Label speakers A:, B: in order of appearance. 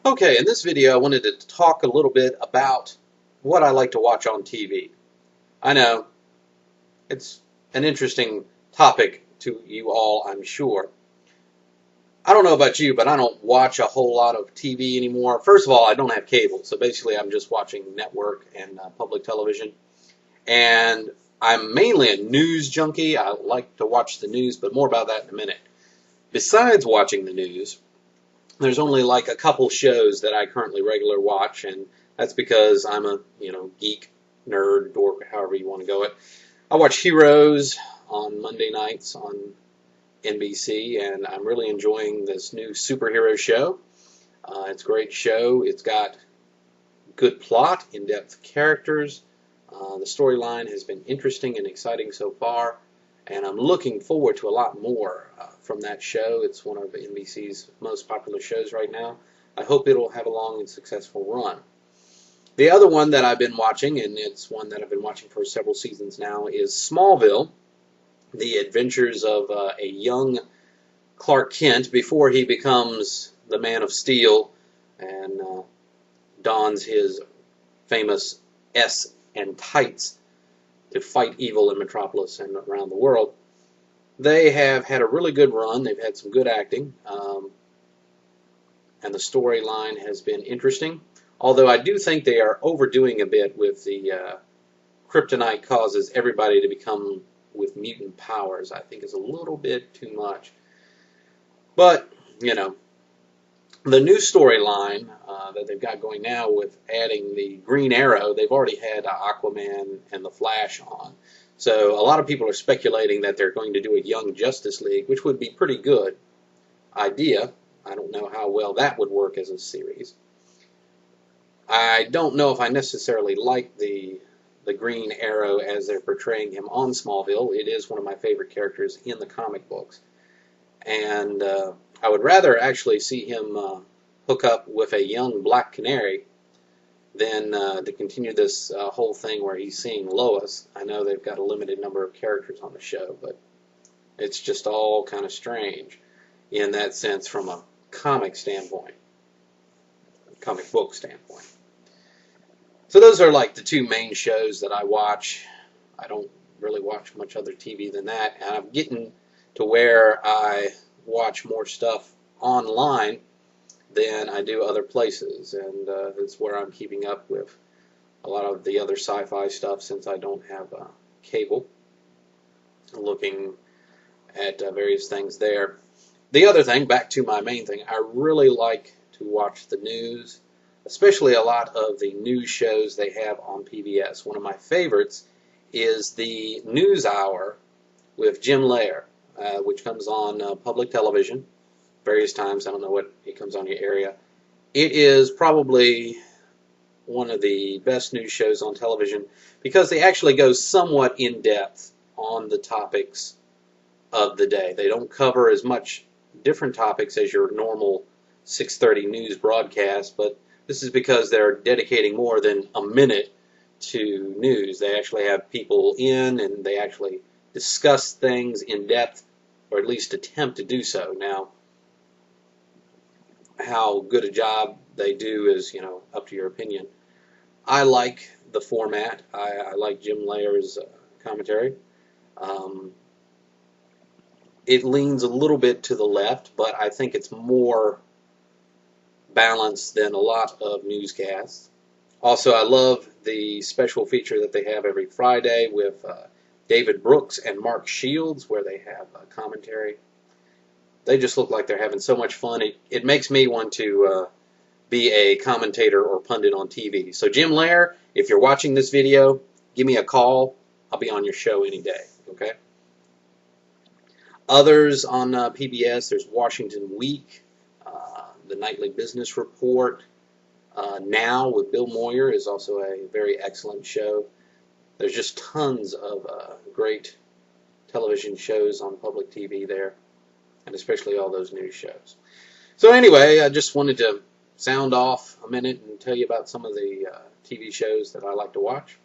A: Okay, in this video I wanted to talk a little bit about what I like to watch on TV. I know, it's an interesting topic to you all, I'm sure. I don't know about you, but I don't watch a whole lot of TV anymore. First of all, I don't have cable, so basically I'm just watching network and public television. And I'm mainly a news junkie. I like to watch the news, but more about that in a minute. Besides watching the news, there's only like a couple shows that I currently regular watch, and that's because I'm a geek, nerd, dork, however you want to go it. I watch Heroes on Monday nights on NBC, and I'm really enjoying this new superhero show. It's a great show. It's got good plot, in-depth characters. The storyline has been interesting and exciting so far, and I'm looking forward to a lot more from that show. It's one of NBC's most popular shows right now. I hope it'll have a long and successful run. The other one that I've been watching, and it's one that I've been watching for several seasons now, is Smallville, the adventures of a young Clark Kent before he becomes the Man of Steel and dons his famous S and tights to fight evil in Metropolis and around the world. They have had a really good run. They've had some good acting, and the storyline has been interesting. Although I do think they are overdoing a bit with the kryptonite causes everybody to become with mutant powers. I think is a little bit too much. But, the new storyline that they've got going now with adding the Green Arrow, they've already had Aquaman and the Flash on. So a lot of people are speculating that they're going to do a Young Justice League, which would be a pretty good idea. I don't know how well that would work as a series. I don't know if I necessarily like the Green Arrow as they're portraying him on Smallville. It is one of my favorite characters in the comic books. And I would rather actually see him hook up with a young Black Canary than to continue this whole thing where he's seeing Lois. I know they've got a limited number of characters on the show, but it's just all kind of strange in that sense from a comic standpoint, comic book standpoint. So those are like the two main shows that I watch. I don't really watch much other TV than that, and I'm getting to where I watch more stuff online than I do other places, and that's where I'm keeping up with a lot of the other sci-fi stuff since I don't have cable, looking at various things there. The other thing, back to my main thing, I really like to watch the news, especially a lot of the news shows they have on PBS. One of my favorites is the Newshour with Jim Lair, which comes on public television various times. I don't know what it comes on your area. It is probably one of the best news shows on television because they actually go somewhat in depth on the topics of the day. They don't cover as much different topics as your normal 6:30 news broadcast, but this is because they're dedicating more than a minute to news. They actually have people in and they actually discuss things in depth, or at least attempt to do so. Now, how good a job they do is, up to your opinion. I like the format. I like Jim Lair's commentary. It leans a little bit to the left, but I think it's more balanced than a lot of newscasts. Also, I love the special feature that they have every Friday with David Brooks and Mark Shields, where they have commentary. They just look like they're having so much fun. It makes me want to be a commentator or pundit on TV. So Jim Lair, if you're watching this video, give me a call. I'll be on your show any day, okay? Others on PBS, there's Washington Week, the Nightly Business Report. Now with Bill Moyer is also a very excellent show. There's just tons of great television shows on public TV there, and especially all those news shows. So anyway, I just wanted to sound off a minute and tell you about some of the TV shows that I like to watch.